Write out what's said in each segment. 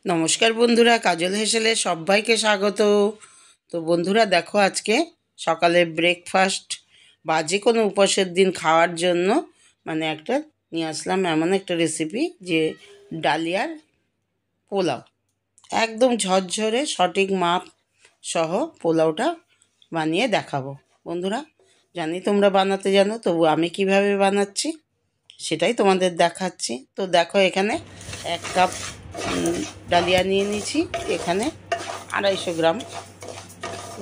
নমস্কার বন্ধুরা, কাজল হেসেলে সবাইকে স্বাগত। তো বন্ধুরা দেখো, আজকে সকালে ব্রেকফাস্ট বা যে কোনো উপবাসের দিন খাওয়ার জন্য একটা নিয়ে আসলাম এমন একটা রেসিপি, যে ডালিয়ার পোলাও। একদম ঝরঝরে সঠিক মাপ সহ পোলাওটা বানিয়ে দেখাবো। বন্ধুরা, জানি তোমরা বানাতে জানো, তবু আমি কিভাবে বানাচ্ছি সেটাই তোমাদের দেখাচ্ছি। তো দেখো, এখানে 1 কাপ ডালিয়া নিয়ে নিয়েছি, এখানে 250 গ্রাম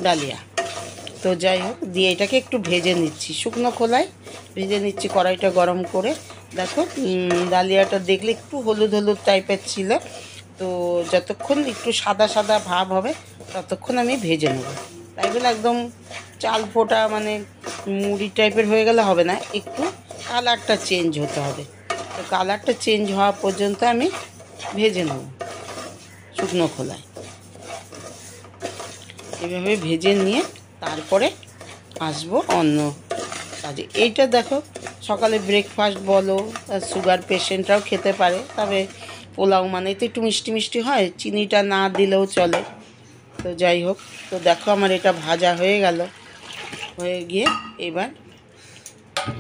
ডালিয়া। তো যাই হোক, দিয়ে এটাকে একটু ভেজে নিচ্ছি, শুকনো খোলায় ভেজে নিচ্ছি কড়াইটা গরম করে। দেখো, ডালিয়াটা দেখলে একটু হলুদ হলুদ টাইপের ছিল, তো যতক্ষণ একটু সাদা সাদা ভাব হবে ততক্ষণ আমি ভেজে নেব। তাই বলে একদম চাল ফোটা মুড়ি টাইপের হয়ে গেলে হবে না, একটু কালারটা চেঞ্জ হতে হবে। তো কালারটা চেঞ্জ হওয়া পর্যন্ত আমি ভেজে নেব শুকনো খোলায়। এভাবে ভেজে নিয়ে তারপরে আসবো অন্য কাজে। এইটা দেখো, সকালে ব্রেকফাস্ট বলো, সুগার পেশেন্টরাও খেতে পারে। তবে পোলাও মানেই তো একটু মিষ্টি মিষ্টি হয়, চিনিটা না দিলেও চলে। তো যাই হোক, তো দেখো আমার এটা ভাজা হয়ে গেল, হয়ে গিয়ে এবার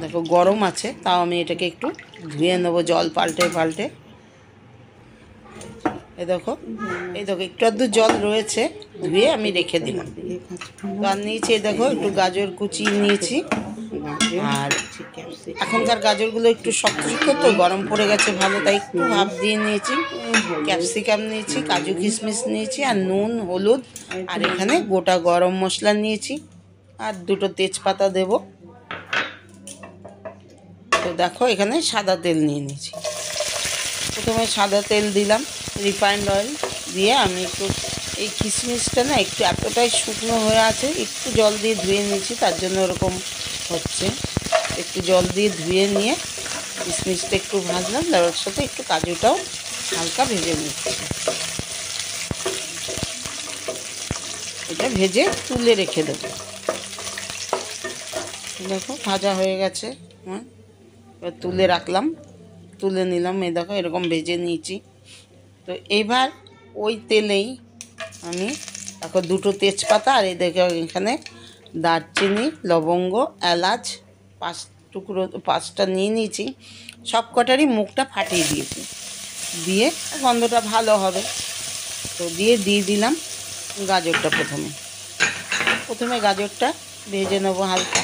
দেখো গরম আছে, তাও আমি এটাকে একটু ধুয়ে নেবো জল পাল্টে পাল্টে। এই দেখো একটু আধটু জল রয়েছে, ধুয়ে আমি রেখে দিলাম। তো আর নিয়েছি, এই দেখো একটু গাজর কুচি নিয়েছি। আর এখনকার গাজরগুলো একটু শক্ত শক্ত, তো গরম পড়ে গেছে ভালো, তাই একটু ভাপ দিয়ে নিয়েছি। ক্যাপসিকাম নিয়েছি, কাজু কিশমিশ নিয়েছি, আর নুন হলুদ, আর এখানে গোটা গরম মশলা নিয়েছি, আর 2টো তেজপাতা দেব। তো দেখো, এখানে সাদা তেল নিয়ে নিয়েছি। প্রথমে সাদা তেল দিলাম, রিফাইন্ড অয়েল দিয়ে আমি একটু এই কিশমিশটা না একটু এতটাই শুকনো হয়ে আছে, একটু জল দিয়ে ধুয়ে নিয়েছি, তার জন্য ওরকম হচ্ছে। একটু জল দিয়ে ধুয়ে নিয়ে কিশমিশটা একটু ভাজলাম, তার সাথে একটু কাজুটাও হালকা ভেজে নিচ্ছি। এটা ভেজে তুলে রেখে দেবো। দেখো ভাজা হয়ে গেছে, এবার তুলে রাখলাম, তুলে নিলাম। এই দেখো এরকম ভেজে নিয়েছি। তো এবার ওই তেলেই আমি দেখো 2টো তেজপাতা, আর এই দেখো এখানে দারচিনি, লবঙ্গ, এলাচ 5টা নিয়ে নিয়েছি। সব কটারই মুখটা ফাটিয়ে দিয়েছি, দিয়ে গন্ধটা ভালো হবে। তো দিয়ে দিলাম গাজরটা। প্রথমে গাজরটা ভেজে নেবো, হালকা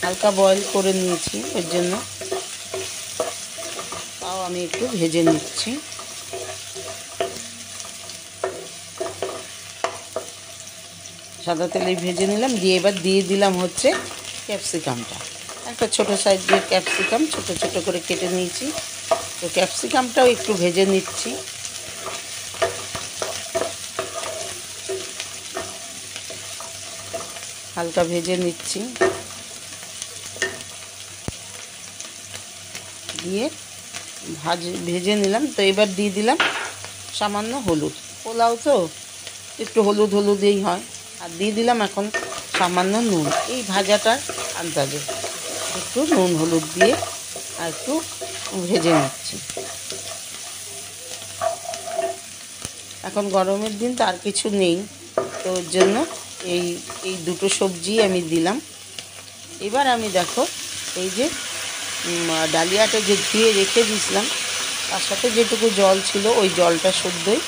হালকা বয়েল করে নিয়েছি, এর জন্য তাও আমি একটু ভেজে নিচ্ছি। সাদা তেলে ভেজে নিলাম, দিয়ে এবার দিয়ে দিলাম হচ্ছে ক্যাপসিকামটা। একটা ছোটো সাইজের ক্যাপসিকাম ছোট ছোট করে কেটে নিয়েছি। তো ক্যাপসিকামটাও একটু ভেজে নিচ্ছি। হালকা ভেজে নিচ্ছি, দিয়ে ভেজে নিলাম। তো এবার দিয়ে দিলাম সামান্য হলুদ, পোলাও তো একটু হলুদ হলুদেই হয়। আর দিয়ে দিলাম এখন সামান্য নুন, এই ভাজাটার আন্দাজে একটু নুন হলুদ দিয়ে আর একটু ভেজে নিচ্ছি। এখন গরমের দিন তো আর কিছু নেই, তো ওর জন্য এই 2টো সবজি আমি দিলাম। এবার আমি দেখো, এই যে ডালিয়াটা যে ধুয়ে রেখে দিয়েছিলাম, তার সাথে যেটুকু জল ছিল ওই জলটা শুদ্ধই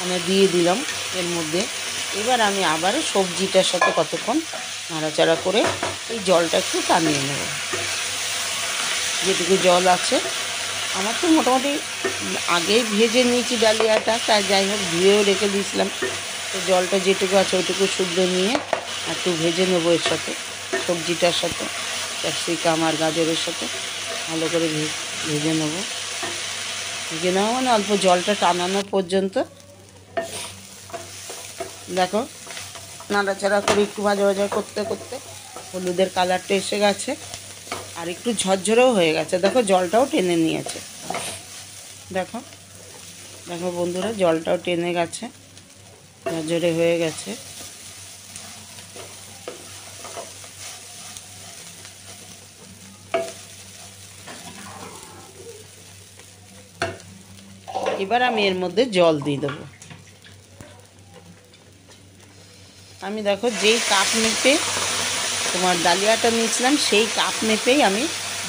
আমি দিয়ে দিলাম এর মধ্যে। এবার আমি আবার সবজিটার সাথে কতক্ষণ নাড়াচাড়া করে এই জলটা একটু টানিয়ে নেব। যেটুকু জল আছে, আমার তো মোটামুটি আগেই ভেজে নিয়েছি ডালিয়াটা, তাই যাই হোক ধুয়েও রেখে দিয়েছিলাম। তো জলটা যেটুকু আছে ওইটুকু শুদ্ধ নিয়ে একটু ভেজে নেবো এর সাথে, সবজিটার সাথে, ক্যাপসিকাম আর গাজরের সাথে ভালো করে ভেজে নেবো। ভেজে নেওয়া অল্প জলটা টানানো পর্যন্ত। দেখো নাড়াচাড়া করে একটু ভাজা ভাজা করতে করতে হলুদের কালারটা এসে গেছে, আর একটু ঝরঝরেও হয়ে গেছে। দেখো জলটাও টেনে নিয়েছে। দেখো দেখো বন্ধুরা, জলটাও টেনে গেছে, ঝরঝরে হয়ে গেছে। এবার আমি এর মধ্যে জল দিয়ে দেবো। আমি দেখো যেই কাপ মেপে তোমার ডালিয়াটা নিয়েছিলাম সেই কাপ মেপেই আমি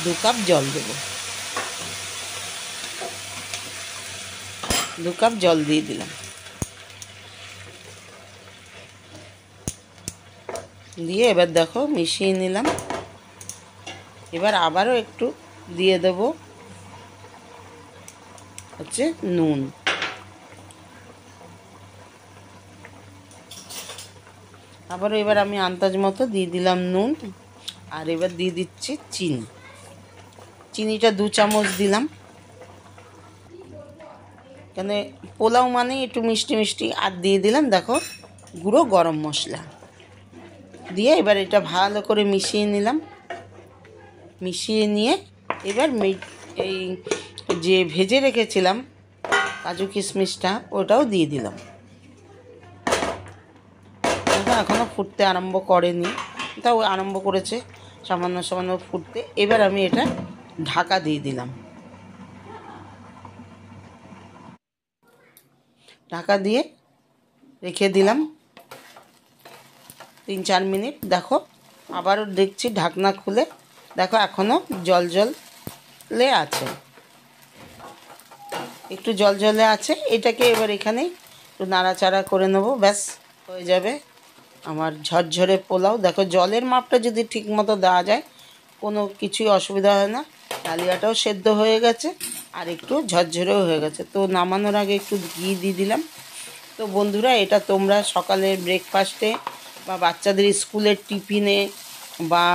2 কাপ জল দেব। 2 কাপ জল দিয়ে দিলাম। দিয়ে এবার দেখো মিশিয়ে নিলাম। এবার আবারও একটু দিয়ে দেব হচ্ছে নুন। আবারও এবার আমি আন্দাজ মতো দিয়ে দিলাম নুন। আর এবার দিয়ে দিচ্ছি চিনি। চিনিটা 2 চামচ দিলাম, কেন পোলাও মানে একটু মিষ্টি মিষ্টি। আর দিয়ে দিলাম দেখো গুঁড়ো গরম মশলা দিয়ে এবার এটা ভালো করে মিশিয়ে নিলাম। মিশিয়ে নিয়ে এবার এই যে ভেজে রেখেছিলাম কাজু কিশমিশটা ওটাও দিয়ে দিলাম। এখনও ফুটতে আরম্ভ করেনি, তাও আরম্ভ করেছে সামান্য সামান্য ফুটতে। এবার আমি এটা ঢাকা দিয়ে দিলাম। ঢাকা দিয়ে রেখে দিলাম 3-4 মিনিট। দেখো আবারও দেখছি ঢাকনা খুলে, দেখো এখনও জল জলে আছে, একটু জল জলে আছে। এটাকে এবার এখানেই একটু নাড়াচাড়া করে নেবো, ব্যাস হয়ে যাবে আমার ঝরঝরে পোলাও। দেখো জলের মাপটা যদি ঠিক মতো দেওয়া যায় কোনো কিছুই অসুবিধা হয় না। ডালিয়াটাও সেদ্ধ হয়ে গেছে আর একটু ঝরঝরেও হয়ে গেছে। তো নামানোর আগে একটু ঘি দিয়ে দিলাম। তো বন্ধুরা এটা তোমরা সকালের ব্রেকফাস্টে বা বাচ্চাদের স্কুলের টিফিনে বা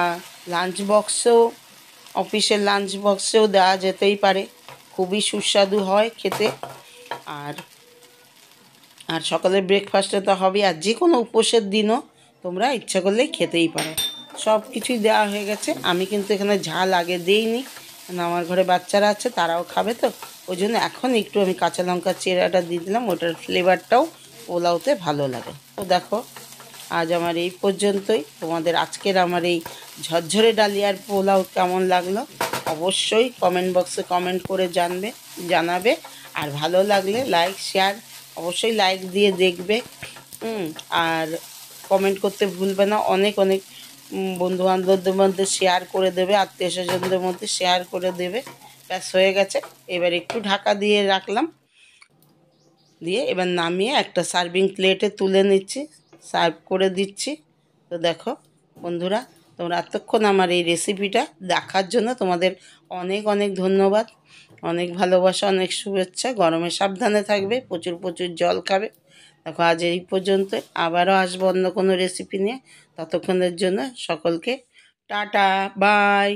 লাঞ্চ বক্সেও, অফিসের লাঞ্চ বক্সেও দেওয়া যেতেই পারে। খুবই সুস্বাদু হয় খেতে। আর আর সকালের ব্রেকফাস্টে তো হবে, আর যে কোনো উপোসের দিনও তোমরা ইচ্ছা করলেই খেতেই পারো। সব কিছুই দেওয়া হয়ে গেছে। আমি কিন্তু এখানে ঝাল আগে দিইনি, কারণ আমার ঘরে বাচ্চারা আছে, তারাও খাবে। তো ওই জন্য এখন একটু আমি কাঁচা লঙ্কা চেরাটা দিয়ে দিলাম, ওটার ফ্লেভারটাও পোলাওতে ভালো লাগে। তো দেখো আজ আমার এই পর্যন্তই। তোমাদের আজকের আমার এই ঝরঝরে ডালিয়ার পোলাও কেমন লাগলো অবশ্যই কমেন্ট বক্সে কমেন্ট করে জানাবে। আর ভালো লাগলে লাইক শেয়ার অবশ্যই লাইক দিয়ে দেখবে। আর কমেন্ট করতে ভুলবে না। অনেক অনেক বন্ধুবান্ধবদের মধ্যে শেয়ার করে দেবে, আত্মীয় স্বজনদের মধ্যে শেয়ার করে দেবে। ব্যাস হয়ে গেছে। এবার একটু ঢাকা দিয়ে রাখলাম, দিয়ে এবার নামিয়ে একটা সার্ভিং প্লেটে তুলে নিচ্ছি, সার্ভ করে দিচ্ছি। তো দেখো বন্ধুরা, তোমরা এতক্ষণ আমার এই রেসিপিটা দেখার জন্য তোমাদের অনেক অনেক ধন্যবাদ, অনেক ভালোবাসা, অনেক শুভেচ্ছা। গরমে সাবধানে থাকবে, প্রচুর প্রচুর জল খাবে। দেখো আজ এই পর্যন্ত, আবারও আসবো অন্য কোনো রেসিপি নিয়ে। ততক্ষণের জন্য সকলকে টাটা, বাই।